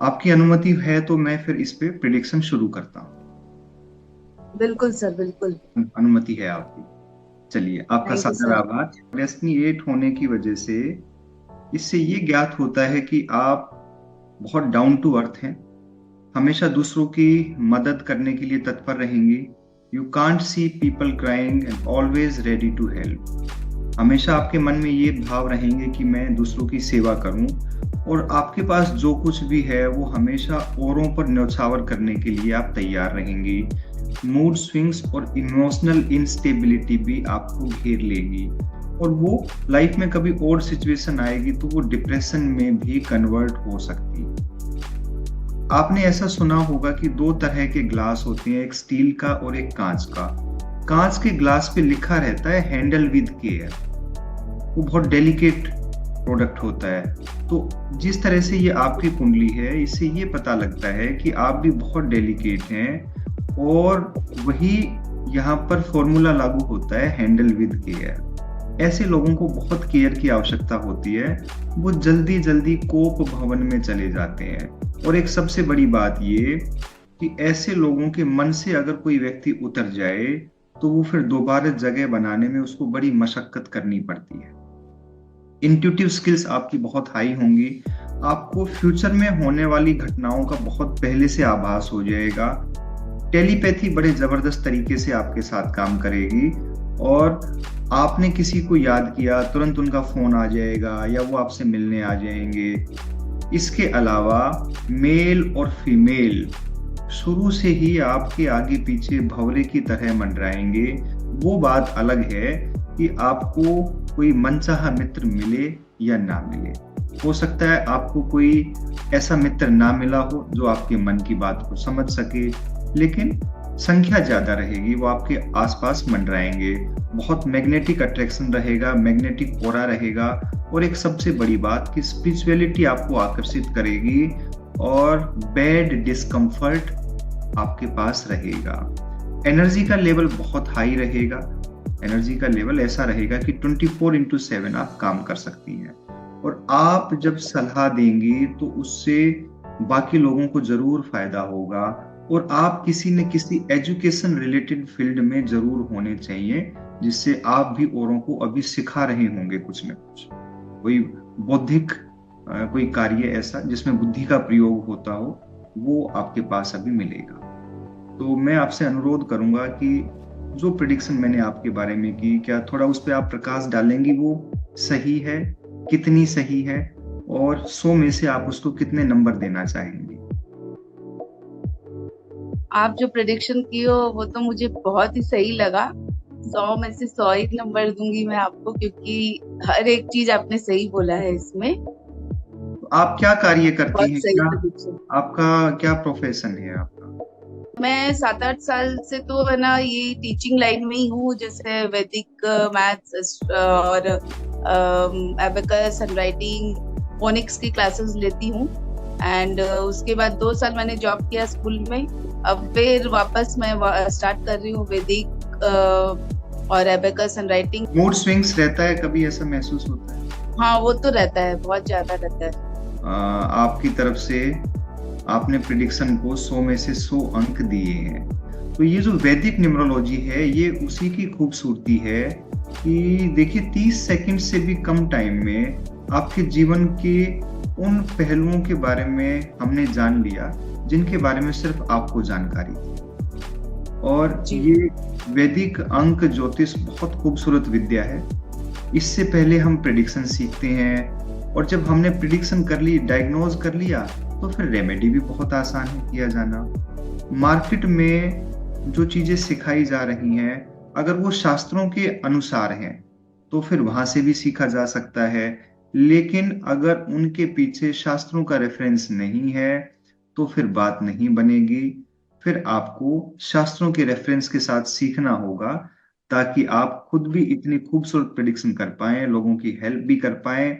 आपकी अनुमति है तो मैं फिर इस पे प्रिडिक्शन शुरू करता हूँ। बिल्कुल सर, बिल्कुल। अनुमति है आपकी? चलिए, आपका थैंक यू सादर सर। आभार। डेस्टिनी 8 होने की वजह से इससे ये ज्ञात होता है कि आप बहुत डाउन टू अर्थ हैं, हमेशा दूसरों की मदद करने के लिए तत्पर रहेंगी। You can't see people crying and always ready to help. हमेशा आपके मन में ये भाव रहेंगे कि मैं दूसरों की सेवा करूं, और आपके पास जो कुछ भी है वो हमेशा औरों पर न्यौछावर करने के लिए आप तैयार रहेंगी। मूड स्विंग्स और इमोशनल इंस्टेबिलिटी भी आपको घेर लेगी, और वो लाइफ में कभी और सिचुएशन आएगी तो वो डिप्रेशन में भी कन्वर्ट हो सकती है। आपने ऐसा सुना होगा कि दो तरह के ग्लास होते हैं, एक स्टील का और एक कांच का। कांच के ग्लास पे लिखा रहता है हैंडल विद केयर। वो बहुत डेलिकेट प्रोडक्ट होता है। तो जिस तरह से ये आपकी कुंडली है, इससे ये पता लगता है कि आप भी बहुत डेलिकेट हैं, और वही यहाँ पर फॉर्मूला लागू होता है, हैंडल विद केयर। ऐसे लोगों को बहुत केयर की आवश्यकता होती है, वो जल्दी जल्दी कोप भवन में चले जाते हैं। और एक सबसे बड़ी बात ये कि ऐसे लोगों के मन से अगर कोई व्यक्ति उतर जाए तो वो फिर दोबारा जगह बनाने में उसको बड़ी मशक्कत करनी पड़ती है। इंट्यूटिव स्किल्स आपकी बहुत हाई होंगी। आपको फ्यूचर में होने वाली घटनाओं का बहुत पहले से आभास हो जाएगा। टेलीपैथी बड़े जबरदस्त तरीके से आपके साथ काम करेगी, और आपने किसी को याद किया तुरंत उनका फोन आ जाएगा या वो आपसे मिलने आ जाएंगे। इसके अलावा मेल और फीमेल शुरू से ही आपके आगे पीछे भंवरे की तरह मंडराएंगे। वो बात अलग है कि आपको कोई मनचाहा मित्र मिले या ना मिले। हो सकता है आपको कोई ऐसा मित्र ना मिला हो जो आपके मन की बात को समझ सके, लेकिन संख्या ज्यादा रहेगी, वो आपके आसपास मंडराएंगे। बहुत मैग्नेटिक अट्रैक्शन रहेगा, मैग्नेटिक ऑरा रहेगा, और एक सबसे बड़ी बात कि स्पिरिचुअलिटी आपको आकर्षित करेगी, और बैड डिस्कम्फर्ट आपके पास रहेगा। एनर्जी का लेवल बहुत हाई रहेगा। एनर्जी का लेवल ऐसा रहेगा कि 24/7 आप काम कर सकती हैं, और आप जब सलाह देंगी तो उससे बाकी लोगों को जरूर फायदा होगा। और आप किसी न किसी एजुकेशन रिलेटेड फील्ड में जरूर होने चाहिए, जिससे आप भी औरों को अभी सिखा रहे होंगे कुछ न कुछ। कोई बौद्धिक कोई कार्य ऐसा जिसमें बुद्धि का प्रयोग होता हो, वो आपके पास अभी मिलेगा। तो मैं आपसे अनुरोध करूंगा कि जो प्रिडिक्शन मैंने आपके बारे में की, क्या थोड़ा उस पर आप प्रकाश डालेंगी? वो सही है? कितनी सही है? और 100 में से आप उसको कितने नंबर देना चाहेंगी? आप जो प्रेडिक्शन की हो वो तो मुझे बहुत ही सही लगा। 100 में से 100 ही नंबर दूंगी मैं आपको, क्योंकि हर एक चीज आपने सही बोला है इसमें। तो आप क्या कार्य करती बहुत हैं? सही क्या प्रेडिक्शन। आपका क्या प्रोफेशन है आपका? मैं 7-8 साल से तो है ना ये टीचिंग लाइन में ही हूँ, जैसे वैदिक मैथ्स और एबेकस हैंड राइटिंग, फोनिक्स की क्लासेस लेती हूँ। एंड उसके बाद 2 साल मैंने जॉब किया स्कूल में। अब फिर वापस मैं स्टार्ट कर रही हूँ वैदिक और abacus hand writing. Mood swings रहता है, कभी ऐसा महसूस होता है? हाँ, वो तो रहता है, बहुत ज्यादा रहता है। आपकी तरफ से आपने प्रिडिक्शन को 100 में से 100 अंक दिए हैं। तो ये जो वैदिक न्यूमरोलॉजी है, ये उसी की खूबसूरती है कि देखिए 30 सेकंड से भी कम टाइम में आपके जीवन के उन पहलुओं के बारे में हमने जान लिया जिनके बारे में सिर्फ आपको जानकारी थी। और जी। ये वैदिक अंक ज्योतिष बहुत खूबसूरत विद्या है। इससे पहले हम प्रिडिक्शन सीखते हैं, और जब हमने प्रिडिक्शन कर ली, डायग्नोज कर लिया, तो फिर रेमेडी भी बहुत आसान है किया जाना। मार्केट में जो चीजें सिखाई जा रही हैं, अगर वो शास्त्रों के अनुसार हैं तो फिर वहां से भी सीखा जा सकता है। लेकिन अगर उनके पीछे शास्त्रों का रेफरेंस नहीं है तो फिर बात नहीं बनेगी। फिर आपको शास्त्रों के रेफरेंस के साथ सीखना होगा, ताकि आप खुद भी इतनी खूबसूरत प्रिडिक्शन कर पाएं, लोगों की हेल्प भी कर पाएं,